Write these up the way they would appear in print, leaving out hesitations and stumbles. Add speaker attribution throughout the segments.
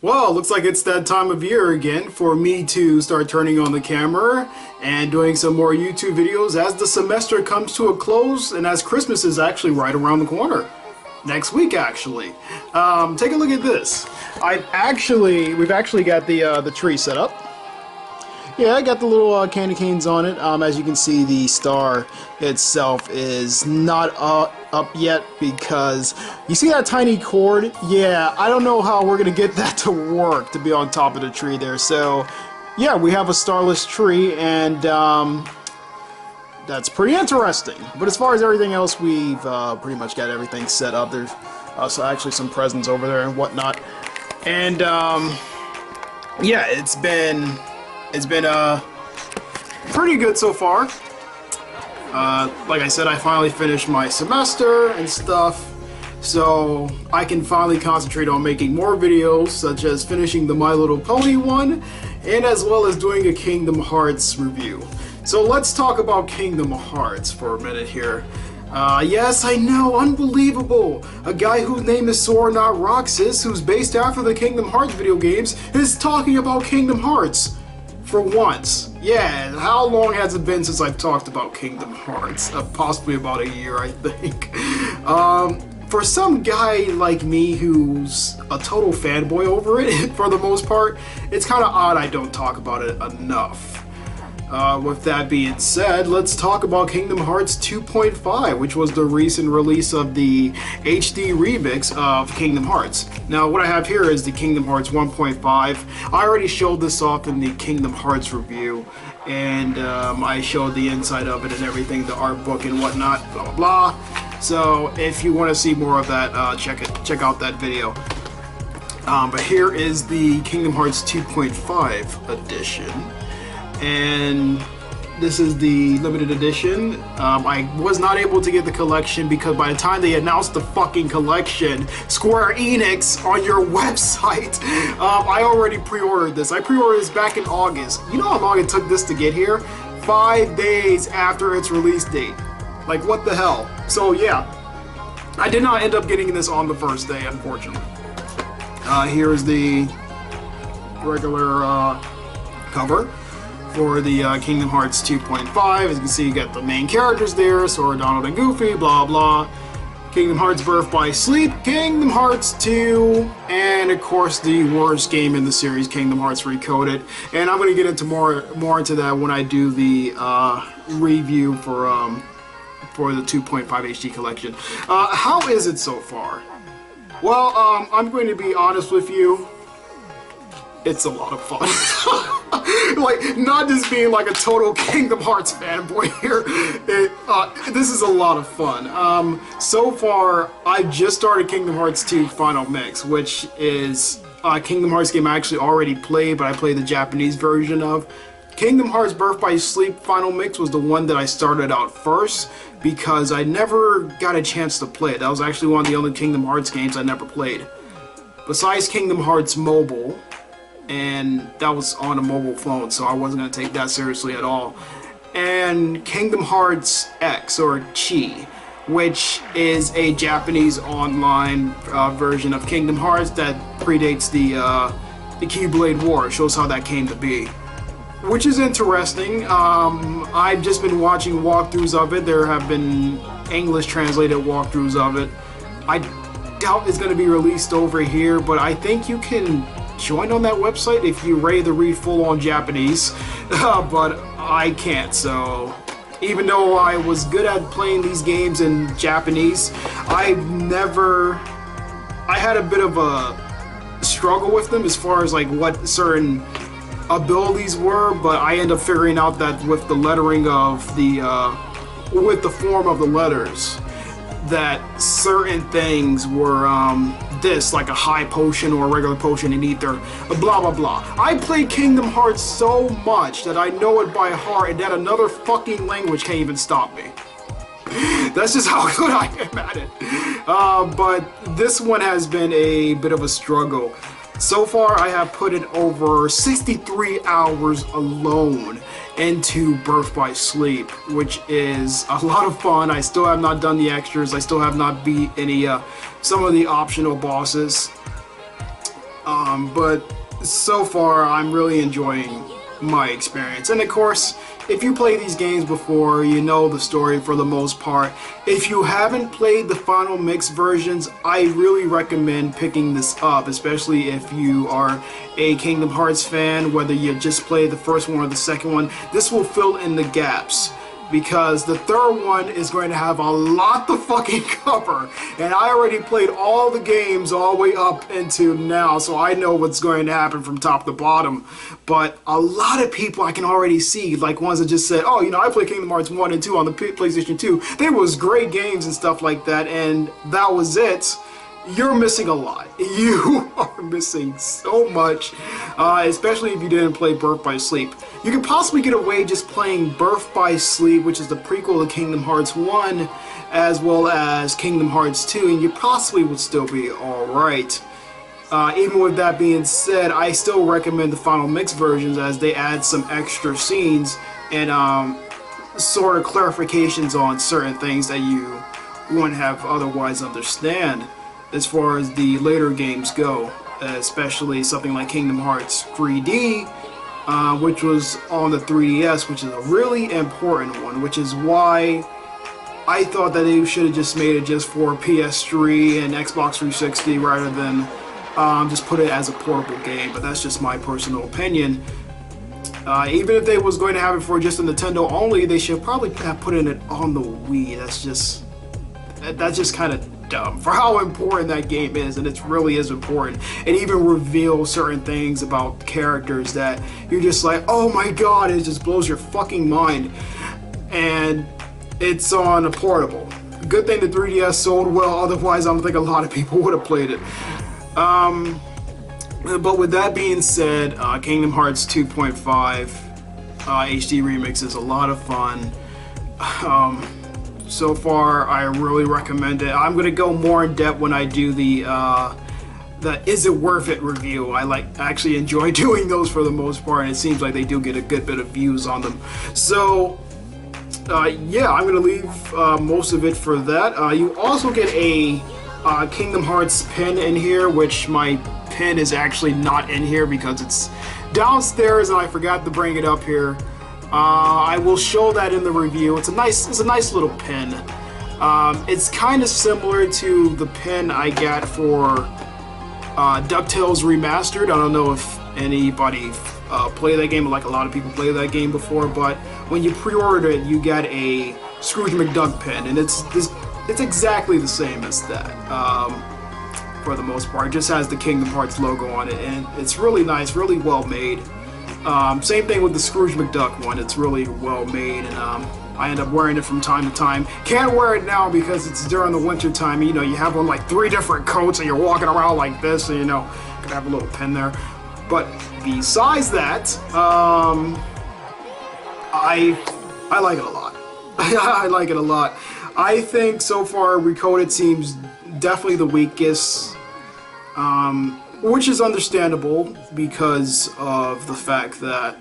Speaker 1: Well, looks like it's that time of year again for me to start turning on the camera and doing some more YouTube videos as the semester comes to a close and as Christmas is actually right around the corner. Next week, actually. Take a look at this. We've actually got the tree set up. Yeah, I got the little candy canes on it. As you can see, the star itself is not up yet because you see that tiny cord? Yeah, I don't know how we're gonna get that to work to be on top of the tree there. So, yeah, we have a starless tree, and that's pretty interesting. But as far as everything else, we've pretty much got everything set up. There's also actually some presents over there and whatnot. And yeah, it's been pretty good so far. Like I said, I finally finished my semester and stuff, so I can finally concentrate on making more videos, such as finishing the My Little Pony one, and as well as doing a Kingdom Hearts review. So let's talk about Kingdom Hearts for a minute here. Yes, I know, unbelievable! A guy whose name is Sora, not Roxas, who's based after the Kingdom Hearts video games, is talking about Kingdom Hearts. For once. Yeah, how long has it been since I've talked about Kingdom Hearts? Possibly about a year, I think. For some guy like me who's a total fanboy over it, for the most part, it's kind of odd I don't talk about it enough. With that being said, let's talk about Kingdom Hearts 2.5, which was the recent release of the HD remix of Kingdom Hearts. Now, what I have here is the Kingdom Hearts 1.5. I already showed this off in the Kingdom Hearts review, and I showed the inside of it and everything, the art book and whatnot, blah blah blah. So, if you want to see more of that, check out that video. But here is the Kingdom Hearts 2.5 edition. And this is the limited edition. I was not able to get the collection because by the time they announced the fucking collection, Square Enix on your website, I already pre-ordered this. I pre-ordered this back in August. You know how long it took this to get here? 5 days after its release date. Like, what the hell? So yeah, I did not end up getting this on the first day, unfortunately. Here's the regular cover for the Kingdom Hearts 2.5. As you can see, you got the main characters there, Sora, Donald, and Goofy, blah blah. Kingdom Hearts Birth by Sleep, Kingdom Hearts 2, and of course the worst game in the series, Kingdom Hearts Recoded. And I'm going to get into more into that when I do the review for the 2.5 HD collection. How is it so far? Well, I'm going to be honest with you. It's a lot of fun. Like, not just being like a total Kingdom Hearts fanboy here. This is a lot of fun. So far, I just started Kingdom Hearts 2 Final Mix, which is a Kingdom Hearts game I actually already played, but I played the Japanese version of. Kingdom Hearts Birth by Sleep Final Mix was the one that I started out first because I never got a chance to play it. That was actually one of the only Kingdom Hearts games I never played. Besides Kingdom Hearts Mobile, and that was on a mobile phone, so I wasn't going to take that seriously at all. And Kingdom Hearts X, or Chi, which is a Japanese online version of Kingdom Hearts that predates the Keyblade War. It shows how that came to be, which is interesting. I've just been watching walkthroughs of it. There have been English translated walkthroughs of it. I doubt it's going to be released over here, but I think you can join on that website if you're ready to read full-on Japanese, but I can't. So even though I was good at playing these games in Japanese, I had a bit of a struggle with them as far as like what certain abilities were, but I ended up figuring out that with the lettering of the with the form of the letters, that certain things were this, like a high potion or a regular potion in ether, blah blah blah. I play Kingdom Hearts so much that I know it by heart, and that another fucking language can't even stop me. That's just how good I am at it. But this one has been a bit of a struggle. So far, I have put in over 63 hours alone into Birth by Sleep, which is a lot of fun. I still have not done the extras. I still have not beat any some of the optional bosses. But so far, I'm really enjoying my experience. And of course, if you play these games before, you know the story for the most part. If you haven't played the final mix versions, I really recommend picking this up, especially if you are a Kingdom Hearts fan, whether you just played the first one or the second one. This will fill in the gaps, because the third one is going to have a lot to fucking cover, and I already played all the games all the way up into now, so I know what's going to happen from top to bottom. But a lot of people I can already see, like ones that just said, oh, you know, I played Kingdom Hearts 1 and 2 on the PlayStation 2. They was great games and stuff like that, and that was it. You're missing a lot. You are missing so much, especially if you didn't play Birth by Sleep. You could possibly get away just playing Birth by Sleep, which is the prequel to Kingdom Hearts 1, as well as Kingdom Hearts 2, and you possibly would still be alright. Even with that being said, I still recommend the final mix versions, as they add some extra scenes and sort of clarifications on certain things that you wouldn't have otherwise understand as far as the later games go, especially something like Kingdom Hearts 3D, which was on the 3DS, which is a really important one, which is why I thought that they should have just made it just for PS3 and Xbox 360 rather than just put it as a portable game. But that's just my personal opinion. Even if they was going to have it for just a Nintendo only, they should probably have put it on the Wii. That's just kind of dumb for how important that game is, and it really is important. It even reveals certain things about characters that you're just like, oh my god, it just blows your fucking mind. And it's on a portable. Good thing the 3DS sold well, otherwise I don't think a lot of people would have played it. But with that being said, Kingdom Hearts 2.5 HD Remix is a lot of fun. So far, I really recommend it. I'm gonna go more in depth when I do the Is It Worth It review. I actually enjoy doing those for the most part, and it seems like they do get a good bit of views on them. So yeah, I'm gonna leave most of it for that. You also get a Kingdom Hearts pin in here, which my pin is actually not in here because it's downstairs and I forgot to bring it up here. I will show that in the review. It's a nice little pin. It's kind of similar to the pin I got for DuckTales Remastered. I don't know if anybody played that game, like a lot of people played that game before, but when you pre-ordered it, you get a Scrooge McDuck pin, and it's exactly the same as that. For the most part, it just has the Kingdom Hearts logo on it, and it's really nice, really well made. Same thing with the Scrooge McDuck one. It's really well made, and I end up wearing it from time to time. Can't wear it now because it's during the winter time. You know, you have on like 3 different coats and you're walking around like this, and you know, could have a little pin there. But besides that, I like it a lot. I like it a lot. I think so far Recoded seems definitely the weakest. Which is understandable because of the fact that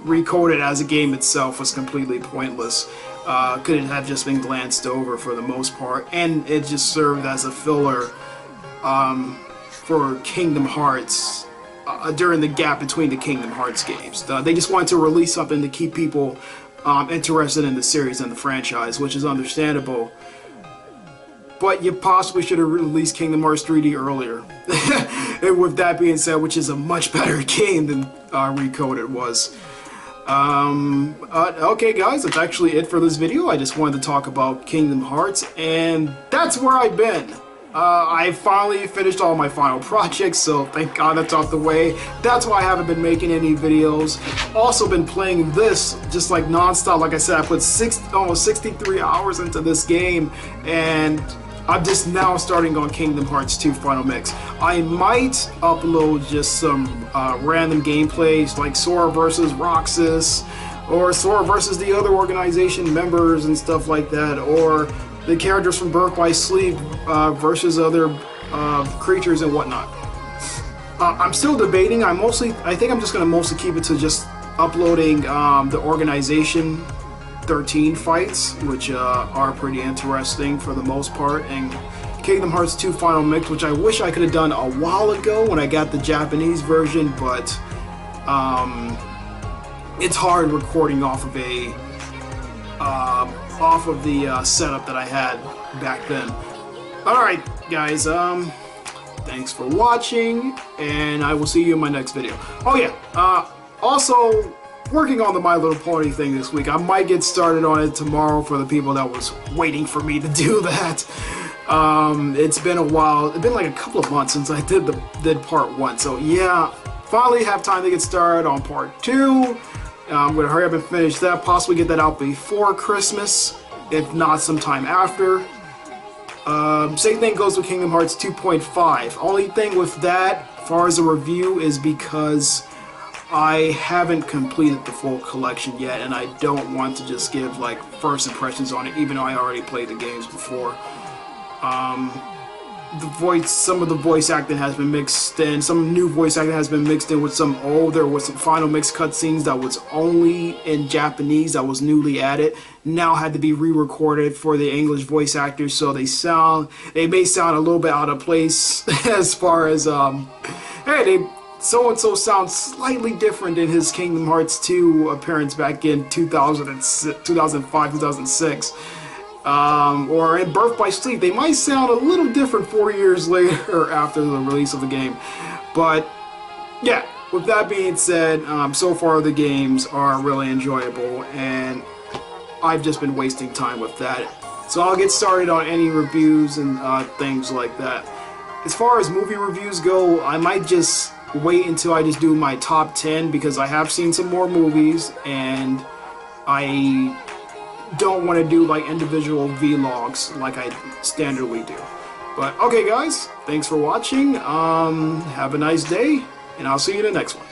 Speaker 1: Recoded as a game itself was completely pointless. Could it have just been glanced over for the most part, and it just served as a filler for Kingdom Hearts during the gap between the Kingdom Hearts games. They just wanted to release something to keep people interested in the series and the franchise, which is understandable. But you possibly should have released Kingdom Hearts 3D earlier. And with that being said, which is a much better game than Recoded was. Okay guys, that's actually it for this video. I just wanted to talk about Kingdom Hearts, and that's where I've been. I finally finished all my final projects, so thank God that's out the way. That's why I haven't been making any videos. Also been playing this just like non-stop. Like I said, I put almost 63 hours into this game, and I'm just now starting on Kingdom Hearts 2 Final Mix. I might upload just some random gameplays like Sora versus Roxas, or Sora versus the other organization members and stuff like that, or the characters from Birth by Sleep versus other creatures and whatnot. I'm still debating. I think I'm just going to mostly keep it to just uploading the Organization 13 fights, which are pretty interesting for the most part, and Kingdom Hearts 2 Final Mix, which I wish I could have done a while ago when I got the Japanese version, but it's hard recording off of the setup that I had back then. Alright guys, thanks for watching, and I will see you in my next video. Oh yeah, also working on the My Little Pony thing this week. I might get started on it tomorrow for the people that was waiting for me to do that. It's been a while. It's been like a couple of months since I did part 1, so yeah, finally have time to get started on part 2. I'm gonna hurry up and finish that, possibly get that out before Christmas, if not sometime after. Same thing goes with Kingdom Hearts 2.5. Only thing with that, as far as a review, is because I haven't completed the full collection yet, and I don't want to just give like first impressions on it, even though I already played the games before. Some of the voice acting has been mixed in. Some new voice acting has been mixed in with some older, with some final mix cutscenes that was only in Japanese, that was newly added. Now had to be re-recorded for the English voice actors, so they may sound a little bit out of place as far as hey, so-and-so sounds slightly different in his Kingdom Hearts 2 appearance back in 2005, 2006. Or in Birth by Sleep, they might sound a little different 4 years later after the release of the game. But yeah, with that being said, so far the games are really enjoyable, and I've just been wasting time with that. So I'll get started on any reviews and things like that. As far as movie reviews go, I might just wait until I just do my top 10, because I have seen some more movies, and I don't want to do like individual vlogs like I standardly do. But okay guys, thanks for watching, have a nice day, and I'll see you in the next one.